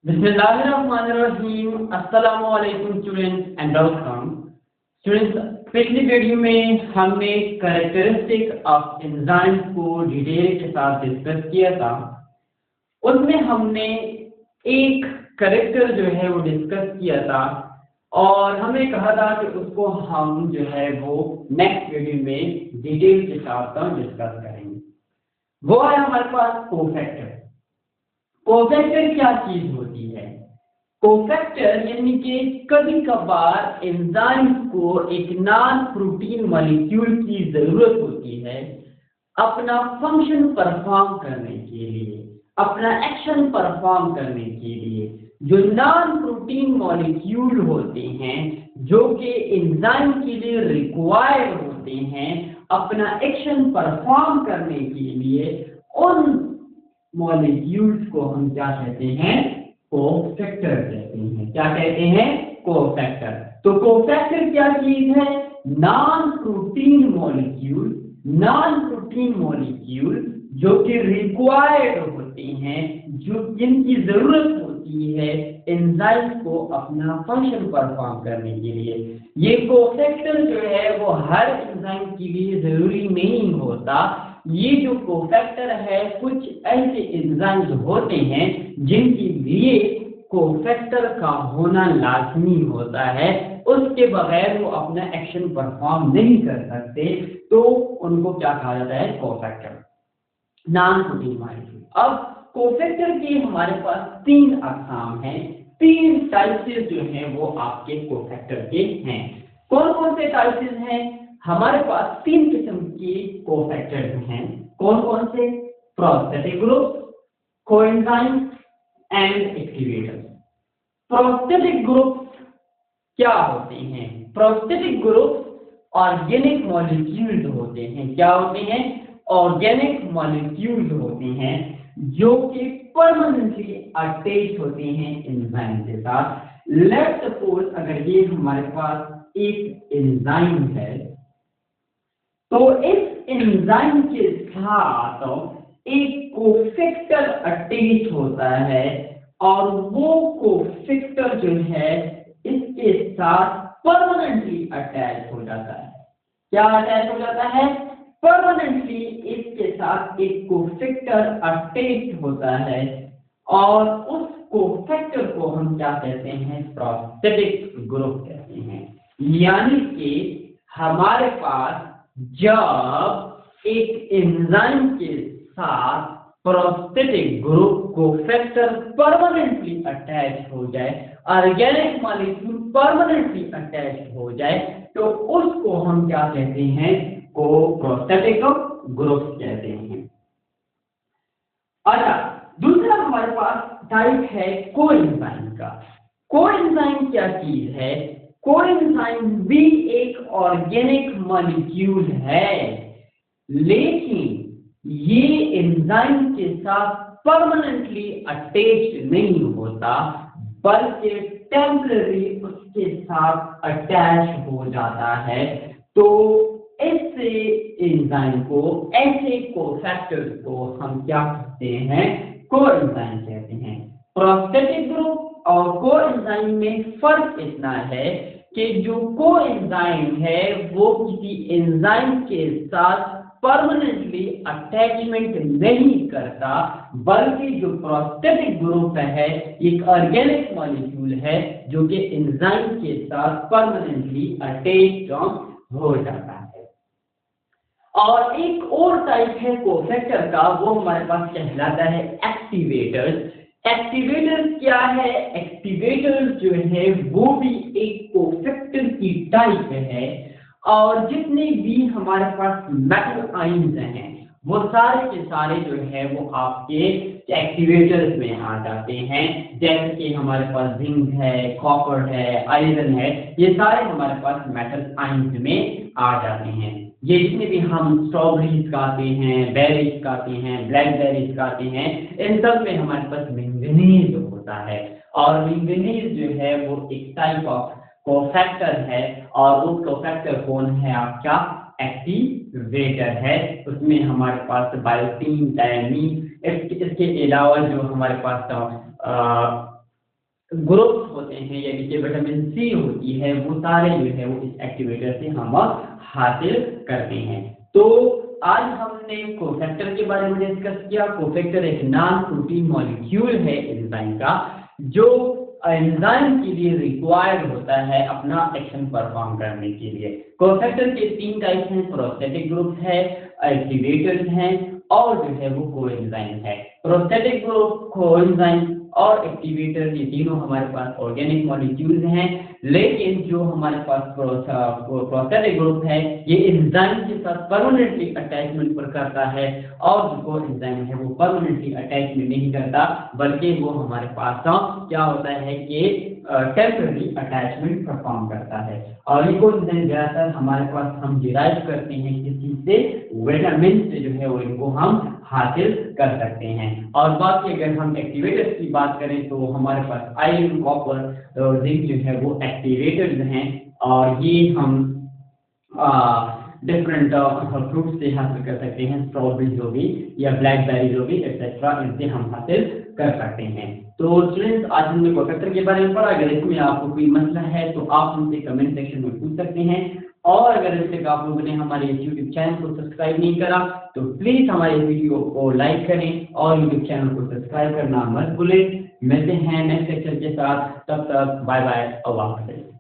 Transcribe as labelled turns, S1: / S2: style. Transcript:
S1: बिस्मिल्लाहिर्रहमानिर्रहीम। अस्सलामु अलैकुम स्टूडेंट्स एंड वेलकम। स्टूडेंट्स, पिछली वीडियो में हमने कैरेक्टरिस्टिक ऑफ एंजाइम को डिटेल के साथ डिस्कस किया था। उसमें हमने एक कैरेक्टर जो है वो डिस्कस किया था और हमने कहा था कि उसको हम जो है वो नेक्स्ट वीडियो में डिटेल के साथ डिस्कस करेंगे। वो है हमारे पास कोफैक्टर। कोफैक्टर क्या चीज होती है? कोफैक्टर यानी कि कभी कभार एंजाइम को एक नॉन प्रोटीन मॉलिक्यूल की जरूरत होती है अपना फंक्शन परफॉर्म करने के लिए, अपना एक्शन परफॉर्म करने के लिए। जो नॉन प्रोटीन मॉलिक्यूल होते हैं जो कि एंजाइम के लिए रिक्वायर्ड होते हैं अपना एक्शन परफॉर्म करने के लिए, उन मॉलिक्यूल्स को हम क्या कहते हैं? कोफैक्टर कहते हैं। क्या कहते हैं? कोफैक्टर। तो कोफैक्टर क्या चीज है? Non protein molecule, non protein molecule जो कि रिक्वायर्ड होते हैं, जो जिनकी जरूरत होती है एंजाइम को अपना फंक्शन परफॉर्म करने के लिए। ये कोफैक्टर जो है वो हर एंजाइम के लिए जरूरी नहीं होता। ये जो कोफैक्टर है कुछ ऐसे एंजाइम्स होते हैं जिनके लिए कोफैक्टर का होना लाजमी होता है, उसके बगैर वो अपना एक्शन परफॉर्म नहीं कर सकते, तो उनको क्या कहा जाता है? Cofactor, non protein molecule. अब कोफैक्टर के हमारे पास तीन अक़साम हैं, तीन टाइप्स जो हैं वो आपके कोफैक्टर के हैं। कौन कौन से टाइप्स हैं? हमारे पास तीन किस्म के कोफैक्टर हैं। कौन कौन से? Prosthetic group, coenzyme and activators. Prosthetic group क्या होते हैं? प्रोस्थेटिक ग्रुप ऑर्गेनिक मॉलिक्यूल्स होते हैं। क्या होते हैं? ऑर्गेनिक मॉलिक्यूल्स होते हैं जो कि परमानेंटली अटैच होते हैं एंजाइम के साथ। लेट्स सपोज अगर ये हमारे पास एक एंजाइम है तो इस एंजाइम के साथ एक कोफैक्टर अटैच होता है और वो कोफैक्टर जो है इसके साथ परमानेंटली अटैच हो जाता है। क्या अटैच हो जाता है? परमानेंटली इसके साथ एक कोफैक्टर अटैच होता है और उस कोफैक्टर को हम क्या कहते हैं? प्रोस्थेटिक ग्रुप कहते हैं। यानी कि हमारे पास जब एक एंजाइम के साथ prosthetic group cofactor permanently attach हो जाए, ऑर्गेनिक मॉलिक्यूल परमानेंटली अटैच हो जाए, तो उसको हम क्या कहते हैं? को प्रोस्थेटिक ग्रुप कहते हैं। अच्छा, दूसरा हमारे पास टाइप है कोएंजाइम का। कोएंजाइम क्या चीज है? कोएंजाइम भी एक ऑर्गेनिक मॉलिक्यूल है, लेकिन ये एंजाइम के साथ परमानेंटली अटैच नहीं होता, बल्कि टेम्पररी उसके साथ अटैच हो जाता है। तो ऐसे एंजाइम को, ऐसे कोफैक्टर को हम क्या कहते हैं? कोएंजाइम कहते हैं। प्रोस्थेटिक ग्रुप और कोएंजाइम में फर्क इतना है कि जो कोएंजाइम है वो किसी एंजाइम के साथ परमानेंटली अटैचमेंट नहीं करता, बल्कि जो प्रोस्थेटिक ग्रुप है एक ऑर्गेनिक मॉलिक्यूल है जो कि एंजाइम के साथ परमानेंटली अटैच हो जाता है। और एक और टाइप है कोफैक्टर का, वो हमारे पास कहलाता है एक्टिवेटर्स। एक्टिवेटर्स क्या है? एक्टिवेटर्स जो है वो भी एक कोफैक्टर की टाइप है और जितने भी हमारे पास मेटल आयंस हैं वो सारे के सारे जो है वो आपके एक्टिवेटर्स में आ जाते हैं। जैसे कि हमारे पास जिंक है, कॉपर है, आयरन है, ये सारे हमारे पास मेटल आयंस में आ जाते हैं। ये जितने भी हम स्ट्रॉबेरीज खाते हैं, बेरीज खाते हैं, ब्लैकबेरीज खाते हैं, इन सब में हमारे पास मैंगनीज होता है और मैंगनीज जो है वो एक टाइप ऑफ कोफैक्टर है और वो कोफैक्टर कौन है? आपका एक्टिवेटर है। उसमें हमारे पास बायोटीन, डायमीन, इसके अलावा जो हमारे पास ग्रुप्स होते हैं यानी कि विटामिन सी होती है, वो सारे जो है वो इस एक्टिवेटर से हम हासिल करते हैं। तो आज हमने कोफैक्टर के बारे में डिस्कस किया। कोफैक्टर एक नॉन प्रोटीन मॉलिक्यूल है एंजाइम का, जो एंजाइम के लिए रिक्वायर्ड होता है अपना एक्शन परफॉर्म करने के लिए। कोफैक्टर के 3 टाइप्स हैं, प्रोस्थेटिक ग्रुप है, एक्टिवेटर्स हैं और जो है वो कोएंजाइम है। प्रोस्थेटिक ग्रुप, कोएंजाइम और एक्टिवेटर, ये तीनों हमारे पास ऑर्गेनिक मॉलिक्यूल्स हैं, लेकिन जो हमारे पास प्रोस्थेटिक ग्रुप है ये एंजाइम के साथ परमानेंटली अटैचमेंट पर करता है, और जो कोएंजाइम है वो परमानेंटली अटैचमेंट नहीं करता, बल्कि वो हमारे पास क्या होता है कि टेम्पररी अटैचमेंट परफॉर्म करता है। और ये कोएंजाइम ज्यादातर हमारे पास हम डिराइव करते हैं किसी से, विटामिन से जो है वो इनको हम हासिल कर सकते हैं। और बाकी अगर हम एक्टिवेटर्स की बात करें तो हमारे पास आयरन, कॉपर, जिंक जो है वो एक्टिवेटर्स हैं, और ये हम डिफरेंट फ्रूट से हासिल कर सकते हैं, स्ट्रॉबेरी जो भी या ब्लैकबेरी जो भी एक्सेट्रा, इनसे हम हासिल कर सकते हैं। तो स्टूडेंट्स, आज हमने कोफैक्टर के बारे में पढ़ा। अगर इसमें आपको कोई मसला है तो आप हमसे कमेंट सेक्शन में पूछ सकते हैं, और अगर अभी तक आप लोगों ने हमारे यूट्यूब चैनल को सब्सक्राइब नहीं करा तो प्लीज हमारे वीडियो को लाइक करें और यूट्यूब चैनल को सब्सक्राइब करना मत भूलें। मिलते हैं नेक्स्ट लेक्चर के साथ, तब तक बाय बाय, अल्लाह हाफ़िज़।